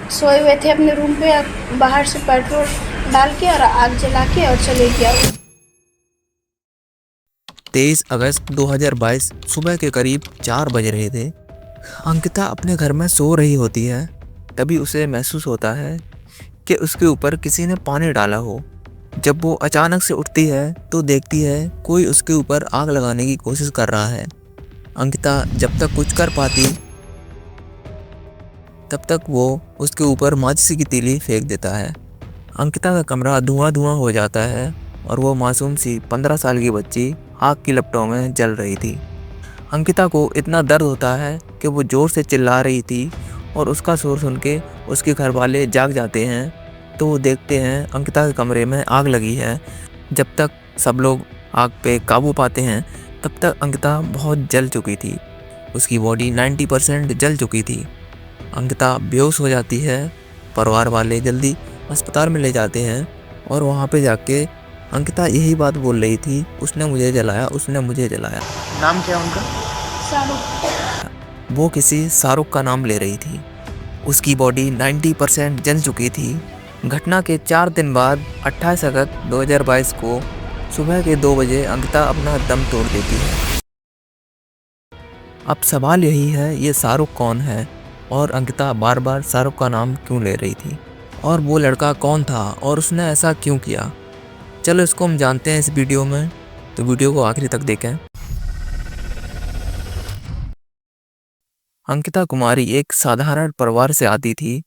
सोए हुए थे अपने रूम पे, बाहर से पेट्रोल डाल के और आग जला के और चले गया। 23 अगस्त 2022 सुबह के करीब 4 बज रहे थे। अंकिता अपने घर में सो रही होती है। तभी उसे महसूस होता है कि उसके ऊपर किसी ने पानी डाला हो। जब वो अचानक से उठती है तो देखती है कोई उसके ऊपर आग लगाने की कोशिश कर रहा है। अंकिता जब तक कुछ कर पाती तब तक वो उसके ऊपर माचिस की तीली फेंक देता है। अंकिता का कमरा धुआं धुआं हो जाता है और वो मासूम सी 15 साल की बच्ची आग की लपटों में जल रही थी। अंकिता को इतना दर्द होता है कि वो जोर से चिल्ला रही थी और उसका शोर सुन के उसके घर वाले जाग जाते हैं। तो वो देखते हैं अंकिता के कमरे में आग लगी है। जब तक सब लोग आग पे काबू पाते हैं तब तक अंकिता बहुत जल चुकी थी। उसकी बॉडी 90% जल चुकी थी। अंकिता बेहोश हो जाती है। परिवार वाले जल्दी अस्पताल में ले जाते हैं और वहाँ पे जाके अंकिता यही बात बोल रही थी, उसने मुझे जलाया, उसने मुझे जलाया। नाम क्या है उनका? शाहरुख। वो किसी शाहरुख का नाम ले रही थी। उसकी बॉडी 90% जल चुकी थी। घटना के 4 दिन बाद 28 अगस्त 2022 को सुबह के 2 बजे अंकिता अपना दम तोड़ देती है। अब सवाल यही है, ये शाहरुख कौन है और अंकिता बार बार शाहरुख का नाम क्यों ले रही थी और वो लड़का कौन था और उसने ऐसा क्यों किया। चलो इसको हम जानते हैं इस वीडियो में, तो वीडियो को आखिरी तक देखें। अंकिता कुमारी एक साधारण परिवार से आती थी।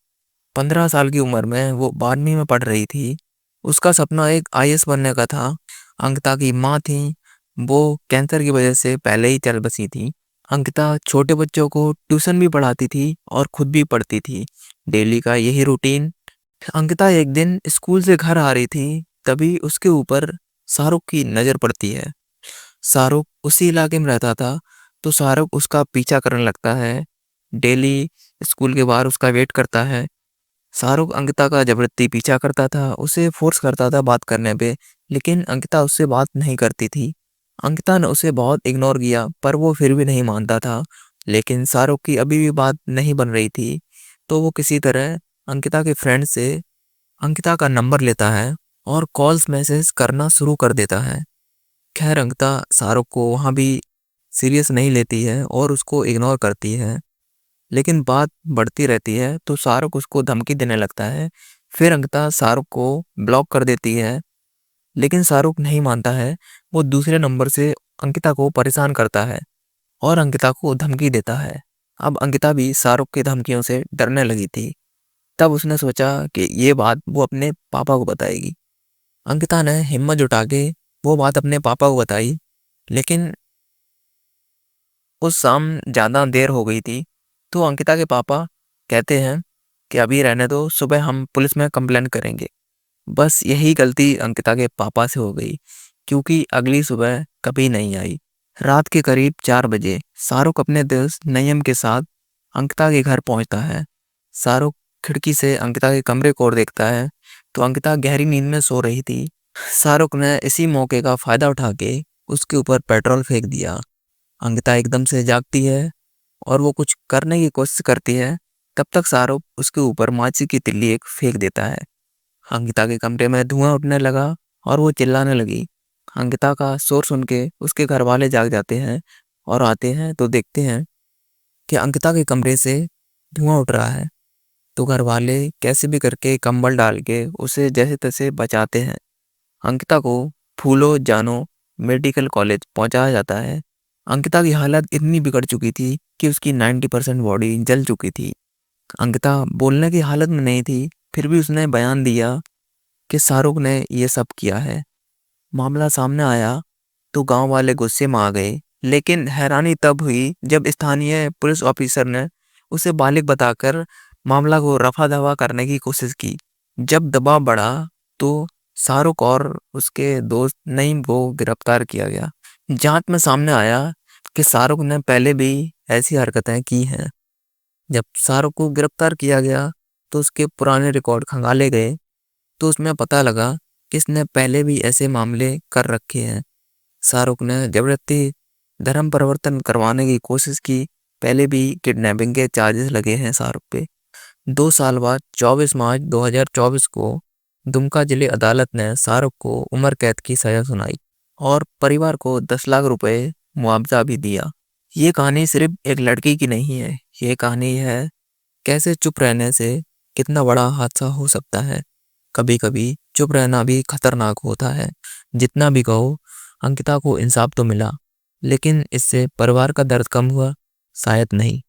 15 साल की उम्र में वो 12वीं में पढ़ रही थी। उसका सपना एक आईएएस बनने का था। अंकिता की माँ थी, वो कैंसर की वजह से पहले ही चल बसी थी। अंकिता छोटे बच्चों को ट्यूशन भी पढ़ाती थी और खुद भी पढ़ती थी। डेली का यही रूटीन। अंकिता एक दिन स्कूल से घर आ रही थी, तभी उसके ऊपर शाहरुख की नज़र पड़ती है। शाहरुख उसी इलाके में रहता था, तो शाहरुख उसका पीछा करने लगता है। डेली स्कूल के बाहर उसका वेट करता है। शाहरुख अंकिता का जबरदस्ती पीछा करता था, उसे फोर्स करता था बात करने पे, लेकिन अंकिता उससे बात नहीं करती थी। अंकिता ने उसे बहुत इग्नोर किया, पर वो फिर भी नहीं मानता था। लेकिन शाहरुख की अभी भी बात नहीं बन रही थी, तो वो किसी तरह अंकिता के फ्रेंड से अंकिता का नंबर लेता है और कॉल्स मैसेज करना शुरू कर देता है। खैर अंकिता शाहरुख को वहाँ भी सीरियस नहीं लेती है और उसको इग्नोर करती है। लेकिन बात बढ़ती रहती है तो शाहरुख उसको धमकी देने लगता है। फिर अंकिता शाहरुख को ब्लॉक कर देती है, लेकिन शाहरुख नहीं मानता है। वो दूसरे नंबर से अंकिता को परेशान करता है और अंकिता को धमकी देता है। अब अंकिता भी शाहरुख की धमकियों से डरने लगी थी। तब उसने सोचा कि ये बात वो अपने पापा को बताएगी। अंकिता ने हिम्मत जुटा के वो बात अपने पापा को बताई, लेकिन उस शाम ज़्यादा देर हो गई थी। तो अंकिता के पापा कहते हैं कि अभी रहने दो, सुबह हम पुलिस में कंप्लेन करेंगे। बस यही गलती अंकिता के पापा से हो गई, क्योंकि अगली सुबह कभी नहीं आई। रात के करीब 4 बजे शाहरुख अपने दोस्त नईम के साथ अंकिता के घर पहुंचता है। शाहरुख खिड़की से अंकिता के कमरे को ओर देखता है, तो अंकिता गहरी नींद में सो रही थी। शाहरुख ने इसी मौके का फायदा उठा के उसके ऊपर पेट्रोल फेंक दिया। अंकिता एकदम से जागती है और वो कुछ करने की कोशिश करती है। तब तक शाहरुख उसके ऊपर माचिस की तिल्ली एक फेंक देता है। अंकिता के कमरे में धुआं उठने लगा और वो चिल्लाने लगी। अंकिता का शोर सुन के उसके घर वाले जाग जाते हैं और आते हैं तो देखते हैं कि अंकिता के कमरे से धुआं उठ रहा है। तो घर वाले कैसे भी करके कंबल डाल के उसे जैसे तैसे बचाते हैं। अंकिता को फूलो जानो मेडिकल कॉलेज पहुंचाया जाता है। अंकिता की हालत इतनी बिगड़ चुकी थी कि उसकी 90% बॉडी जल चुकी थी। अंकिता बोलने की हालत में नहीं थी, फिर भी उसने बयान दिया कि शाहरुख ने ये सब किया है। मामला सामने आया तो गांव वाले गुस्से में आ गए, लेकिन हैरानी तब हुई जब स्थानीय पुलिस ऑफिसर ने उसे बालिग बताकर मामला को रफा दफा करने की कोशिश की। जब दबाव बढ़ा तो शाहरुख और उसके दोस्त नईम को गिरफ्तार किया गया। जांच में सामने आया कि शाहरुख ने पहले भी ऐसी हरकतें की हैं। जब शाहरुख को गिरफ्तार किया गया तो उसके पुराने रिकॉर्ड खंगाले गए, तो उसमें पता लगा कि इसने पहले भी ऐसे मामले कर रखे हैं। शाहरुख ने जबरदस्ती धर्म परिवर्तन करवाने की कोशिश की। पहले भी किडनैपिंग के चार्जेस लगे हैं शाहरुख पे। 2 साल बाद 24 मार्च 2024 को दुमका जिले अदालत ने शाहरुख को उम्र कैद की सजा सुनाई और परिवार को 10 लाख रुपए मुआवजा भी दिया। ये कहानी सिर्फ एक लड़की की नहीं है, ये कहानी है कैसे चुप रहने से कितना बड़ा हादसा हो सकता है। कभी-कभी चुप रहना भी खतरनाक होता है। जितना भी कहो, अंकिता को इंसाफ तो मिला, लेकिन इससे परिवार का दर्द कम हुआ? शायद नहीं।